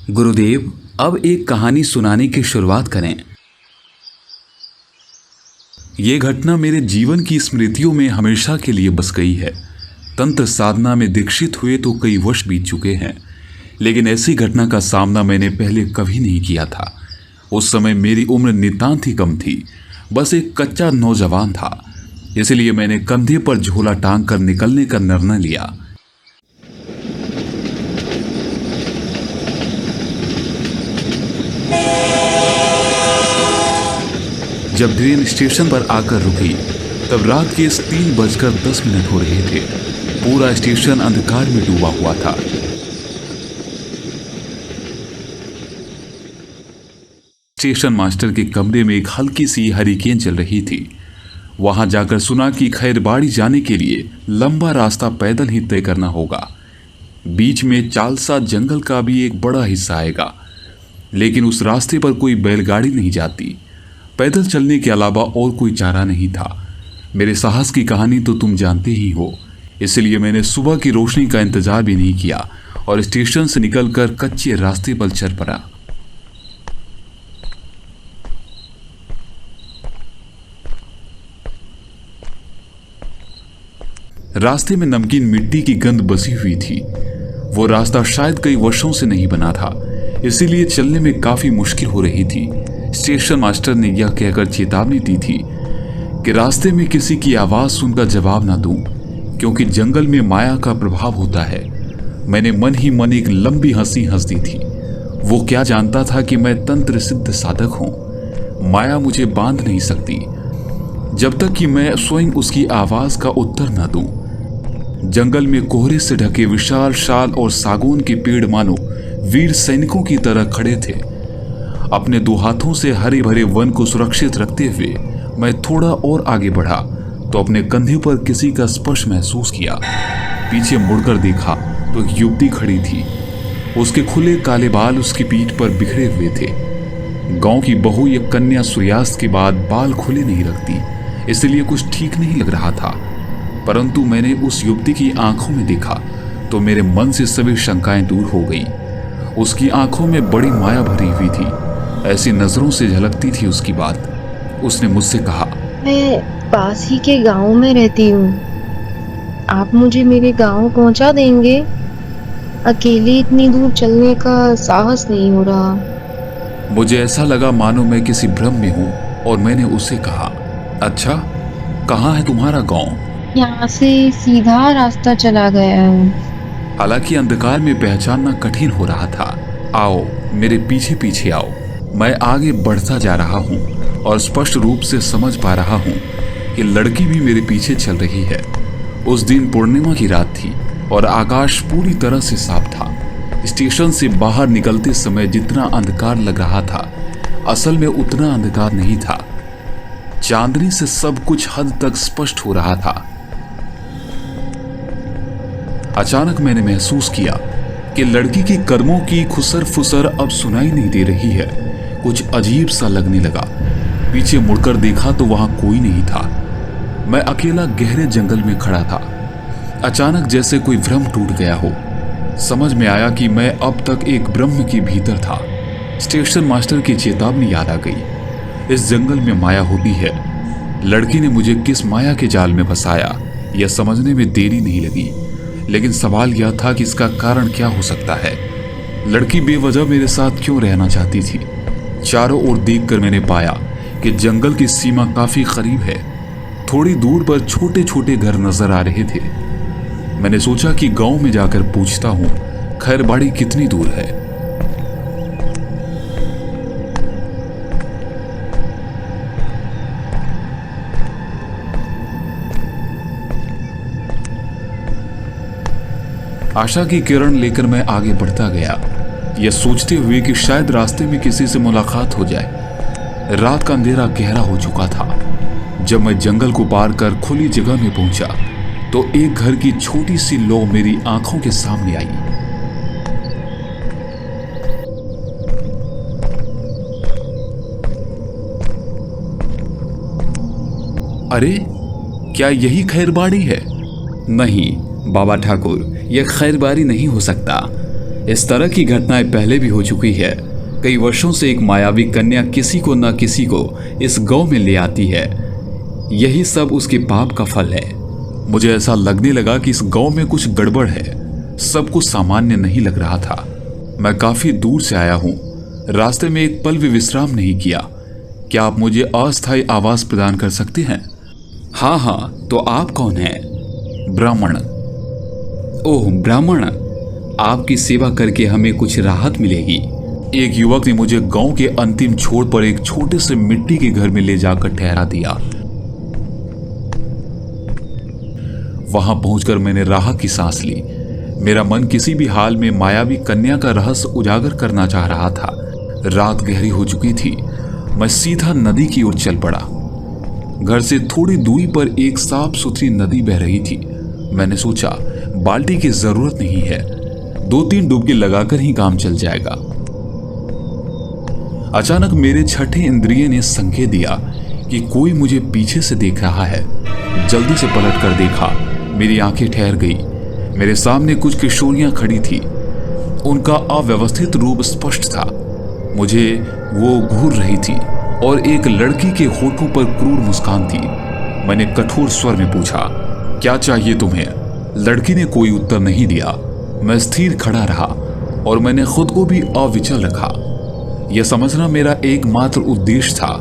गुरुदेव, अब एक कहानी सुनाने की शुरुआत करें। ये घटना मेरे जीवन की स्मृतियों में हमेशा के लिए बस गई है। तंत्र साधना में दीक्षित हुए तो कई वर्ष बीत चुके हैं, लेकिन ऐसी घटना का सामना मैंने पहले कभी नहीं किया था। उस समय मेरी उम्र नितांत ही कम थी, बस एक कच्चा नौजवान था। इसलिए मैंने कंधे पर झोला टांग कर निकलने का निर्णय लिया। जब ट्रेन स्टेशन पर आकर रुकी तब रात के 3:10 हो रहे थे। पूरा स्टेशन अंधकार में डूबा हुआ था। स्टेशन मास्टर के कमरे में एक हल्की सी हरिकेन चल रही थी। वहां जाकर सुना कि खैरबाड़ी जाने के लिए लंबा रास्ता पैदल ही तय करना होगा। बीच में चालसा जंगल का भी एक बड़ा हिस्सा आएगा, लेकिन उस रास्ते पर कोई बैलगाड़ी नहीं जाती। पैदल चलने के अलावा और कोई चारा नहीं था। मेरे साहस की कहानी तो तुम जानते ही हो, इसलिए मैंने सुबह की रोशनी का इंतजार भी नहीं किया और स्टेशन से निकलकर कच्चे रास्ते पर चल पड़ा। रास्ते में नमकीन मिट्टी की गंध बसी हुई थी। वो रास्ता शायद कई वर्षों से नहीं बना था, इसीलिए चलने में काफी मुश्किल हो रही थी। स्टेशन मास्टर ने यह कहकर चेतावनी दी थी कि रास्ते में किसी की आवाज सुनकर जवाब ना दूं, क्योंकि जंगल में माया का प्रभाव होता है। मैंने मन ही मन एक लंबी हंसी हंस दी थी। वो क्या जानता था कि मैं तंत्र सिद्ध साधक हूं। माया मुझे बांध नहीं सकती जब तक कि मैं स्वयं उसकी आवाज का उत्तर न दूं। जंगल में कोहरे से ढके विशाल शाल और सागौन के पेड़ मानो वीर सैनिकों की तरह खड़े थे। अपने 2 हाथों से हरे भरे वन को सुरक्षित रखते हुए मैं थोड़ा और आगे बढ़ा तो अपने कंधे पर किसी का स्पर्श महसूस किया। पीछे मुड़कर देखा तो एक युवती खड़ी थी। उसके खुले काले बाल उसकी पीठ पर बिखरे हुए थे। गांव की बहू या कन्या सूर्यास्त के बाद बाल खुले नहीं रखती, इसलिए कुछ ठीक नहीं लग रहा था। परंतु मैंने उस युवती की आंखों में देखा तो मेरे मन से सभी शंकाएं दूर हो गई। उसकी आंखों में बड़ी माया भरी हुई थी, ऐसी नजरों से झलकती थी उसकी बात। उसने मुझसे कहा, मैं पास ही के गांव में रहती हूँ, आप मुझे मेरे गांव पहुंचा देंगे? अकेले इतनी दूर चलने का साहस नहीं हो रहा। मुझे ऐसा लगा मानो मैं किसी भ्रम में हूँ और मैंने उसे कहा, अच्छा, कहाँ है तुम्हारा गांव? यहाँ से सीधा रास्ता चला गया है। हालांकि अंधकार में पहचानना कठिन हो रहा था। आओ, मेरे पीछे पीछे आओ। मैं आगे बढ़ता जा रहा हूँ और स्पष्ट रूप से समझ पा रहा हूँ कि लड़की भी मेरे पीछे चल रही है। उस दिन पूर्णिमा की रात थी और आकाश पूरी तरह से साफ था। स्टेशन से बाहर निकलते समय जितना अंधकार लग रहा था, असल में उतना अंधकार नहीं था। चांदनी से सब कुछ हद तक स्पष्ट हो रहा था। अचानक मैंने महसूस किया कि लड़की के कदमों की खुसर फुसर अब सुनाई नहीं दे रही है। कुछ अजीब सा लगने लगा। पीछे मुड़कर देखा तो वहां कोई नहीं था। मैं अकेला गहरे जंगल में खड़ा था। अचानक जैसे कोई भ्रम टूट गया हो। समझ में आया कि मैं अब तक एक ब्रह्म के भीतर था। स्टेशन मास्टर की चेतावनी याद आ गई। इस जंगल में माया होती है। लड़की ने मुझे किस माया के जाल में फंसाया, यह समझने में देरी नहीं लगी। लेकिन सवाल यह था कि इसका कारण क्या हो सकता है। लड़की बेवजह मेरे साथ क्यों रहना चाहती थी? चारों ओर देखकर मैंने पाया कि जंगल की सीमा काफी करीब है। थोड़ी दूर पर छोटे छोटे घर नजर आ रहे थे। मैंने सोचा कि गांव में जाकर पूछता हूं खैरबाड़ी कितनी दूर है। आशा की किरण लेकर मैं आगे बढ़ता गया, यह सोचते हुए कि शायद रास्ते में किसी से मुलाकात हो जाए। रात का अंधेरा गहरा हो चुका था। जब मैं जंगल को पार कर खुली जगह में पहुंचा तो एक घर की छोटी सी लौ मेरी आंखों के सामने आई। अरे, क्या यही खैरबाड़ी है? नहीं बाबा ठाकुर, यह खैरबाड़ी नहीं हो सकता। इस तरह की घटनाएं पहले भी हो चुकी है। कई वर्षों से एक मायावी कन्या किसी को न किसी को इस गांव में ले आती है। यही सब उसके पाप का फल है। मुझे ऐसा लगने लगा कि इस गांव में कुछ गड़बड़ है। सब कुछ सामान्य नहीं लग रहा था। मैं काफी दूर से आया हूं, रास्ते में एक पल भी विश्राम नहीं किया। क्या आप मुझे अस्थायी आवास प्रदान कर सकते हैं? हाँ, तो आप कौन हैं? ब्राह्मण। ओह ब्राह्मण, आपकी सेवा करके हमें कुछ राहत मिलेगी। एक युवक ने मुझे गांव के अंतिम छोर पर एक छोटे से मिट्टी के घर में ले जाकर ठहरा दिया। वहां पहुंचकर मैंने राहत की सांस ली। मेरा मन किसी भी हाल में मायावी कन्या का रहस्य उजागर करना चाह रहा था। रात गहरी हो चुकी थी। मैं सीधा नदी की ओर चल पड़ा। घर से थोड़ी दूरी पर एक साफ सुथरी नदी बह रही थी। मैंने सोचा बाल्टी की जरूरत नहीं है, 2-3 डुबकी लगाकर ही काम चल जाएगा। अचानक मेरे छठे इंद्रिय ने संकेत दिया कि कोई मुझे पीछे से देख रहा है। जल्दी से पलट कर देखा, मेरी आंखें ठहर गई। मेरे सामने कुछ किशोरियां खड़ी थी। उनका अव्यवस्थित रूप स्पष्ट था। मुझे वो घूर रही थी और एक लड़की के होठों पर क्रूर मुस्कान थी। मैंने कठोर स्वर में पूछा, क्या चाहिए तुम्हें? लड़की ने कोई उत्तर नहीं दिया। मैं स्थिर खड़ा रहा और मैंने खुद को भी अविचल रखा। यह समझना मेरा एकमात्र उद्देश्य था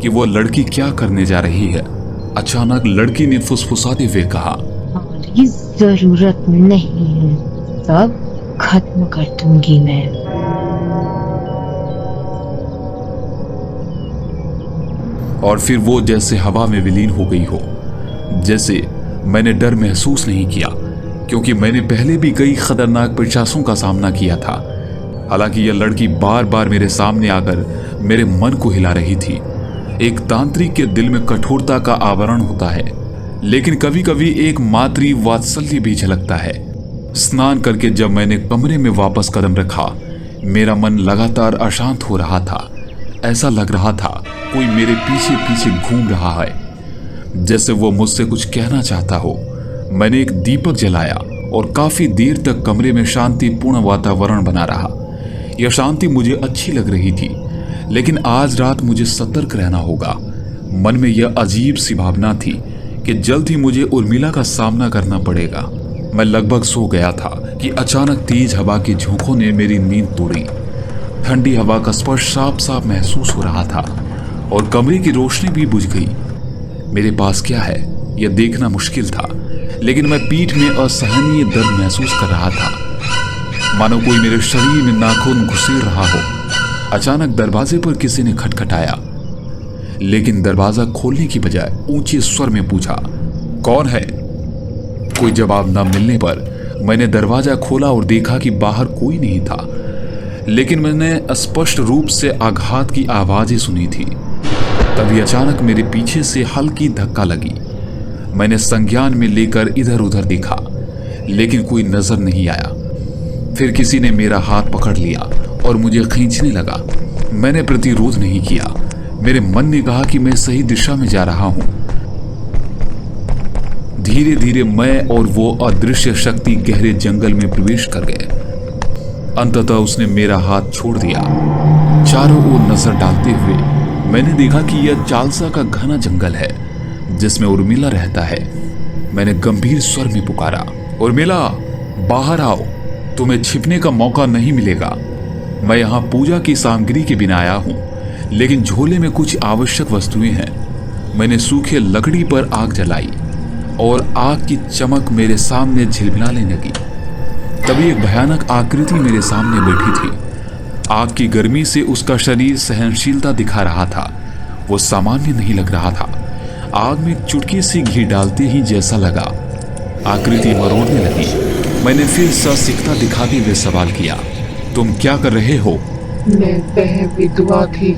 कि वो लड़की क्या करने जा रही है। अचानक लड़की ने फुसफुसाते हुए कहा, हमारी जरूरत नहीं है, सब खत्म कर दूंगी मैं। और फिर वो जैसे हवा में विलीन हो गई हो। जैसे मैंने डर महसूस नहीं किया, क्योंकि मैंने पहले भी कई खतरनाक पिशाचों का सामना किया था। हालांकि यह लड़की बार बार मेरे सामने आकर मेरे मन को हिला रही थी। एक तांत्रिक के दिल में कठोरता का आवरण होता है, लेकिन कभी कभी एक मातृ वात्सल्य भी झलकता है। स्नान करके जब मैंने कमरे में वापस कदम रखा, मेरा मन लगातार अशांत हो रहा था। ऐसा लग रहा था कोई मेरे पीछे पीछे घूम रहा है, जैसे वो मुझसे कुछ कहना चाहता हो। मैंने एक दीपक जलाया और काफी देर तक कमरे में शांतिपूर्ण वातावरण बना रहा। यह शांति मुझे अच्छी लग रही थी, लेकिन आज रात मुझे सतर्क रहना होगा। मन में यह अजीब सी भावना थी कि जल्द ही मुझे उर्मिला का सामना करना पड़ेगा। मैं लगभग सो गया था कि अचानक तेज हवा के झोंकों ने मेरी नींद तोड़ी। ठंडी हवा का स्पर्श साफ साफ महसूस हो रहा था और कमरे की रोशनी भी बुझ गई। मेरे पास क्या है यह देखना मुश्किल था, लेकिन मैं पीठ में असहनीय दर्द महसूस कर रहा था, मानो कोई मेरे शरीर में नाखून घुसेड़ रहा हो। अचानक दरवाजे पर किसी ने खटखटाया, लेकिन दरवाजा खोलने की बजाय ऊंचे स्वर में पूछा, कौन है? कोई जवाब न मिलने पर मैंने दरवाजा खोला और देखा कि बाहर कोई नहीं था, लेकिन मैंने स्पष्ट रूप से आघात की आवाजें सुनी थी। तभी अचानक मेरे पीछे से हल्की धक्का लगी। मैंने संज्ञान में लेकर इधर उधर देखा, लेकिन कोई नजर नहीं आया। फिर किसी ने मेरा हाथ पकड़ लिया और मुझे खींचने लगा। मैंने प्रतिरोध नहीं किया। मेरे मन ने कहा कि मैं सही दिशा में जा रहा हूं। धीरे धीरे मैं और वो अदृश्य शक्ति गहरे जंगल में प्रवेश कर गए। अंततः उसने मेरा हाथ छोड़ दिया। चारों ओर नजर डालते हुए मैंने देखा कि यह चालसा का घना जंगल है, जिसमें उर्मिला रहता है। मैंने गंभीर स्वर में पुकारा, उर्मिला बाहर आओ, तुम्हें छिपने का मौका नहीं मिलेगा। मैं यहाँ पूजा की सामग्री के बिना आया हूँ, लेकिन झोले में कुछ आवश्यक वस्तुएं हैं। मैंने सूखे लकड़ी पर आग जलाई और आग की चमक मेरे सामने झिलमिलाने लगी। तभी एक भयानक आकृति मेरे सामने बैठी थी। आग की गर्मी से उसका शरीर सहनशीलता दिखा रहा था। वो सामान्य नहीं लग रहा था। आग में एक चुटकी सी घी डालते ही जैसा लगा। आकृति मरोड़ने लगी। मैंने फिर ससिकता दिखाते हुए सवाल किया, तुम क्या कर रहे हो? मैं वह विधवा थी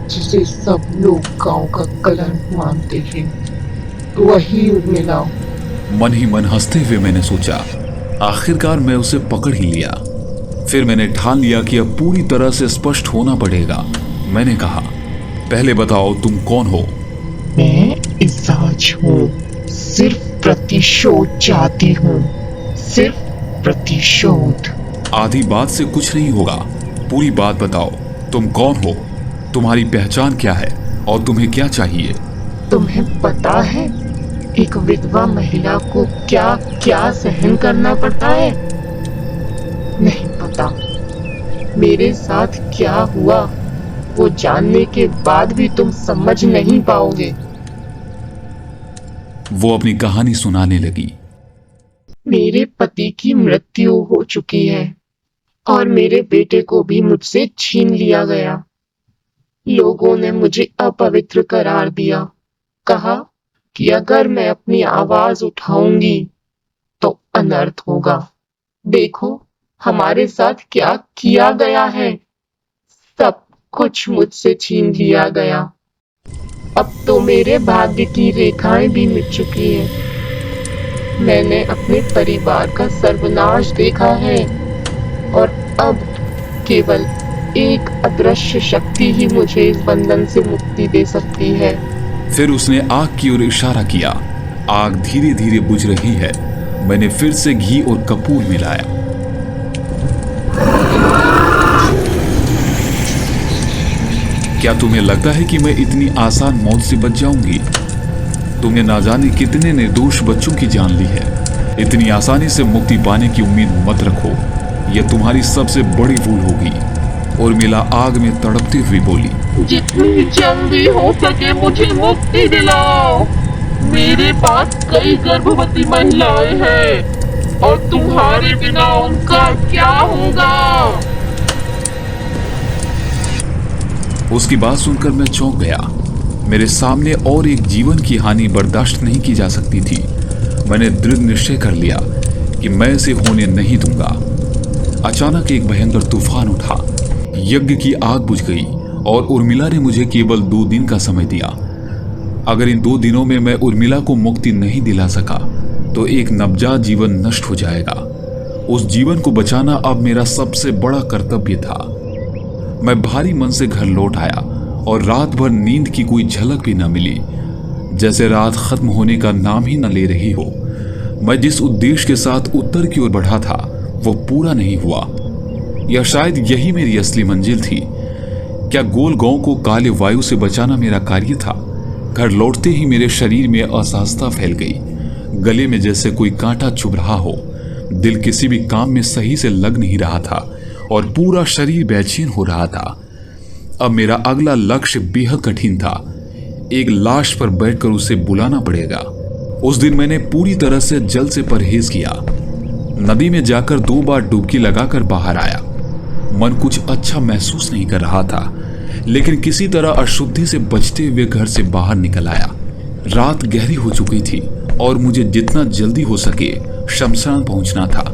जिसे सब लोग गांव का कलंक मानते हैं, वही उर्मिला। मन ही मन हंसते हुए मैंने सोचा, आखिरकार मैं उसे पकड़ ही लिया। फिर मैंने ठान लिया कि अब पूरी तरह से स्पष्ट होना पड़ेगा। मैंने कहा, पहले बताओ तुम कौन हो? मैं इजाज हूँ, सिर्फ प्रतिशोध चाहती हूँ, सिर्फ प्रतिशोध। आधी बात से कुछ नहीं होगा, पूरी बात बताओ। तुम कौन हो, तुम्हारी पहचान क्या है और तुम्हें क्या चाहिए? तुम्हें पता है एक विधवा महिला को क्या क्या सहन करना पड़ता है? नहीं पता। मेरे साथ क्या हुआ वो जानने के बाद भी तुम समझ नहीं पाओगे। वो अपनी कहानी सुनाने लगी। मेरे पति की मृत्यु हो चुकी है और मेरे बेटे को भी मुझसे छीन लिया गया। लोगों ने मुझे अपवित्र करार दिया, कहा कि अगर मैं अपनी आवाज उठाऊंगी तो अनर्थ होगा। देखो हमारे साथ क्या किया गया है, सब कुछ मुझसे छीन लिया गया। अब तो मेरे भाग्य की रेखाएं भी मिट चुकी हैं। मैंने अपने परिवार का सर्वनाश देखा है और अब केवल एक अदृश्य शक्ति ही मुझे इस बंधन से मुक्ति दे सकती है। फिर उसने आग की ओर इशारा किया। आग धीरे धीरे बुझ रही है। मैंने फिर से घी और कपूर मिलाया। क्या तुम्हें लगता है कि मैं इतनी आसान मौत से बच जाऊंगी? तुमने ना जाने कितने निर्दोष बच्चों की जान ली है। इतनी आसानी से मुक्ति पाने की उम्मीद मत रखो, यह तुम्हारी सबसे बड़ी भूल होगी। उर्मिला आग में तड़पती हुई बोली, जितनी जल्दी हो सके मुझे मुक्ति दिलाओ। मेरे पास कई गर्भवती महिलाएं हैं और तुम्हारे बिना उनका क्या होगा? उसकी बात सुनकर मैं चौंक गया। मेरे सामने और एक जीवन की हानि बर्दाश्त नहीं की जा सकती थी। मैंने दृढ़ निश्चय कर लिया कि मैं इसे होने नहीं दूंगा। अचानक एक भयंकर तूफान उठा। यज्ञ की आग बुझ गई और उर्मिला ने मुझे केवल 2 दिन का समय दिया। अगर इन 2 दिनों में मैं उर्मिला को मुक्ति नहीं दिला सका तो एक नवजात जीवन नष्ट हो जाएगा। उस जीवन को बचाना अब मेरा सबसे बड़ा कर्तव्य था। मैं भारी मन से घर लौट आया और रात भर नींद की कोई झलक भी न मिली, जैसे रात खत्म होने का नाम ही न ले रही हो। मैं जिस उद्देश्य के साथ उत्तर की ओर बढ़ा था वो पूरा नहीं हुआ, या शायद यही मेरी असली मंजिल थी। क्या गोल गांव को काले वायु से बचाना मेरा कार्य था? घर लौटते ही मेरे शरीर में असहजता फैल गई। गले में जैसे कोई कांटा चुभ रहा हो। दिल किसी भी काम में सही से लग नहीं रहा था और पूरा शरीर बेचैन हो रहा था। अब मेरा अगला लक्ष्य बेहद कठिन था। एक लाश पर बैठकर उसे बुलाना पड़ेगा। उस दिन मैंने पूरी तरह से जल से परहेज किया। नदी में जाकर 2 बार डुबकी लगाकर बाहर आया। मन कुछ अच्छा महसूस नहीं कर रहा था, लेकिन किसी तरह अशुद्धि से बचते हुए घर से बाहर निकल आया। रात गहरी हो चुकी थी और मुझे जितना जल्दी हो सके शमशान पहुंचना था।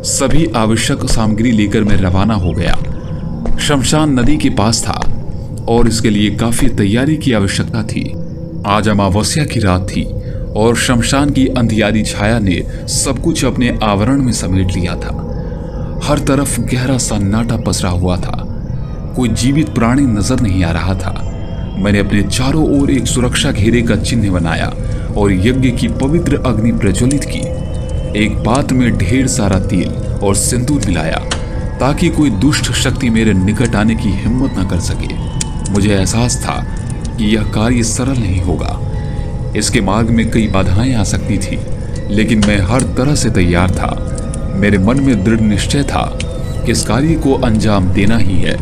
सभी आवश्यक सामग्री लेकर मैं रवाना हो गया। शमशान नदी के पास था और इसके लिए काफी तैयारी की आवश्यकता थी। आज अमावस्या की रात थी और शमशान की अंधियारी छाया ने सब कुछ अपने आवरण में समेट लिया था। हर तरफ गहरा सन्नाटा पसरा हुआ था। कोई जीवित प्राणी नजर नहीं आ रहा था। मैंने अपने चारों ओर एक सुरक्षा घेरे का चिन्ह बनाया और यज्ञ की पवित्र अग्नि प्रज्वलित की। एक पात्र में ढेर सारा तेल और सिंदूर मिलाया ताकि कोई दुष्ट शक्ति मेरे निकट आने की हिम्मत न कर सके। मुझे एहसास था कि यह कार्य सरल नहीं होगा। इसके मार्ग में कई बाधाएं आ सकती थी, लेकिन मैं हर तरह से तैयार था। मेरे मन में दृढ़ निश्चय था कि इस कार्य को अंजाम देना ही है।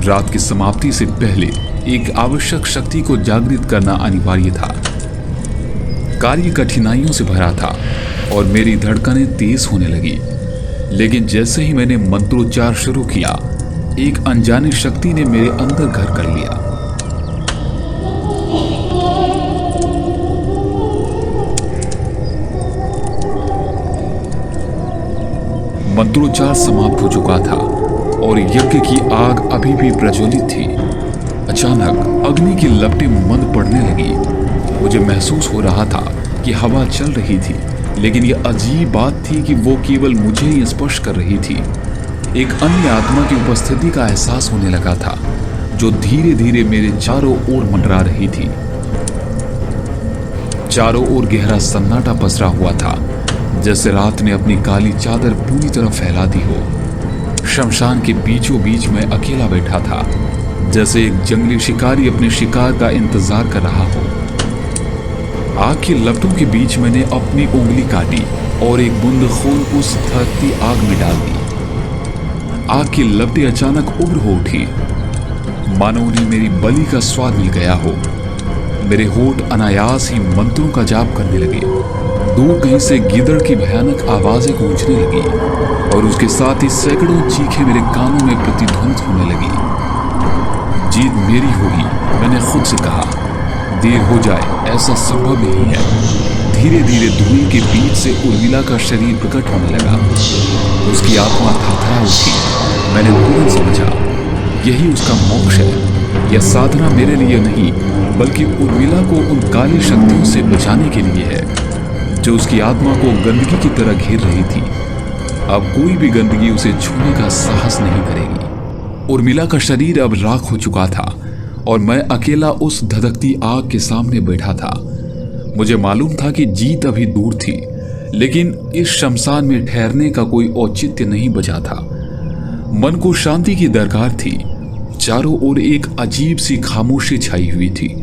रात की समाप्ति से पहले एक आवश्यक शक्ति को जागृत करना अनिवार्य था। कार्य कठिनाइयों से भरा था और मेरी धड़कनें तेज होने लगी, लेकिन जैसे ही मैंने मंत्रोच्चार शुरू किया, एक अनजानी शक्ति ने मेरे अंदर घर कर लिया। मंत्रोच्चार समाप्त हो चुका था और यज्ञ की आग अभी भी प्रज्वलित थी। अचानक अग्नि की लपटें मंद पड़ने लगी। मुझे महसूस हो रहा था कि हवा चल रही थी, लेकिन यह अजीब बात थी कि वो केवल मुझे ही स्पर्श कर रही थी। एक अन्य आत्मा की उपस्थिति का एहसास होने लगा था, जो धीरे धीरे मेरे चारों ओर मंडरा रही थी। चारों ओर गहरा सन्नाटा पसरा हुआ था, जैसे रात ने अपनी काली चादर पूरी तरह फैला दी हो। शमशान के बीचों बीच में अकेला बैठा था, जैसे एक जंगली शिकारी अपने शिकार का इंतजार कर रहा हो। आग की लपटों के बीच मैंने अपनी उंगली काटी और एक बूंद खून उस धधकती आग में डाल दी। आग की लपटें अचानक उग्र हो उठी, मानो उन्हें मेरी बलि का स्वाद मिल गया हो। मेरे होठ अनायास ही मंत्रों का जाप करने लगे। दूर कहीं से गिदड़ की भयानक आवाजें गूंजने लगी और उसके साथ ही सैकड़ों चीखें मेरे कानों में प्रतिध्वनित होने लगी। जीत मेरी होगी, मैंने खुद से कहा। देर हो जाए ऐसा संभव नहीं है। धीरे धीरे धुएं के बीच से उर्मिला का शरीर प्रकट होने लगा। उसकी आत्मा थरथरा उठी। मैंने तुरंत समझा यही उसका मोक्ष है। यह साधना मेरे लिए नहीं, बल्कि उर्मिला को उन काली शक्तियों से बचाने के लिए है जो उसकी आत्मा को गंदगी की तरह घेर रही थी। अब कोई भी गंदगी उसे छूने का साहस नहीं करेगी। उर्मिला का शरीर अब राख हो चुका था और मैं अकेला उस धधकती आग के सामने बैठा था। मुझे मालूम था कि जीत अभी दूर थी, लेकिन इस शमशान में ठहरने का कोई औचित्य नहीं बचा था। मन को शांति की दरकार थी। चारों ओर एक अजीब सी खामोशी छाई हुई थी,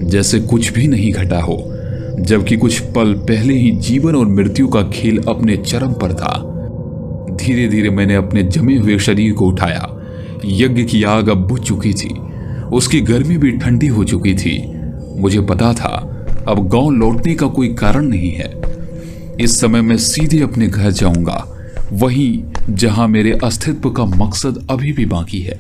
जैसे कुछ भी नहीं घटा हो, जबकि कुछ पल पहले ही जीवन और मृत्यु का खेल अपने चरम पर था। धीरे धीरे मैंने अपने जमे हुए शरीर को उठाया। यज्ञ की आग अब बुझ चुकी थी, उसकी गर्मी भी ठंडी हो चुकी थी। मुझे पता था अब गांव लौटने का कोई कारण नहीं है। इस समय मैं सीधे अपने घर जाऊंगा, वहीं जहां मेरे अस्तित्व का मकसद अभी भी बाकी है।